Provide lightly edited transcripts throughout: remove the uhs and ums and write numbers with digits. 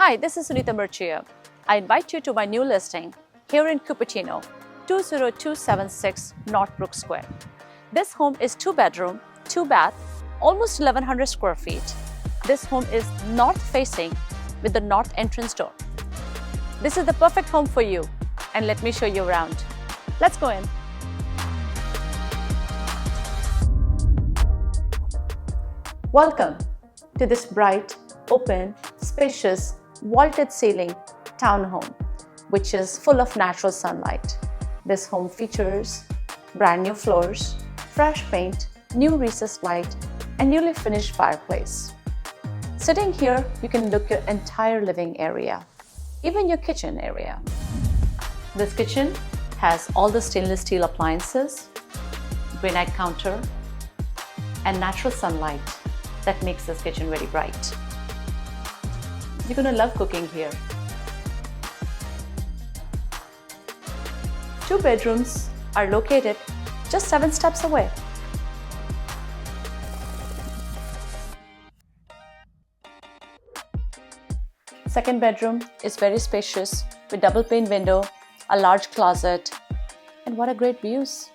Hi, this is Sunita Murchia. I invite you to my new listing here in Cupertino, 20276 Northbrook Square. This home is 2-bedroom, 2-bath, almost 1100 square feet. This home is north-facing with the north entrance door. This is the perfect home for you, and let me show you around. Let's go in. Welcome to this bright, open, spacious, vaulted ceiling townhome, which is full of natural sunlight. This home features brand new floors, fresh paint, new recessed light, and newly finished fireplace. Sitting here, you can look your entire living area, even your kitchen area. This kitchen has all the stainless steel appliances, granite counter, and natural sunlight that makes this kitchen very bright. You're gonna love cooking here. 2 bedrooms are located just 7 steps away. Second bedroom is very spacious with double pane window, a large closet, and what a great views.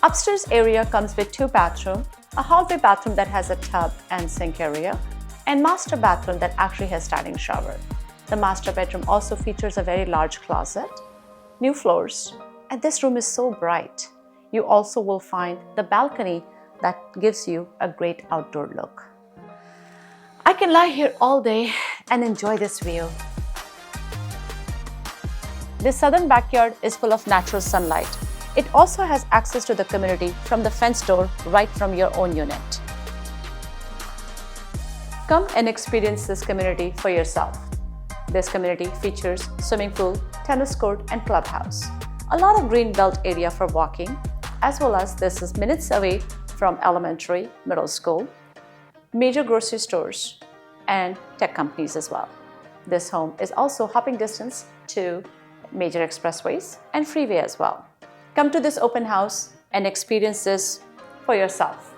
Upstairs area comes with 2 bathrooms, a hallway bathroom that has a tub and sink area, and master bathroom that actually has standing shower. The master bedroom also features a very large closet, new floors, and this room is so bright. You also will find the balcony that gives you a great outdoor look. I can lie here all day and enjoy this view. This southern backyard is full of natural sunlight. It also has access to the community from the fence door right from your own unit. Come and experience this community for yourself. This community features swimming pool, tennis court, and clubhouse. A lot of green belt area for walking, as well as this is minutes away from elementary, middle school, major grocery stores, and tech companies as well. This home is also hopping distance to major expressways and freeway as well. Come to this open house and experience this for yourself.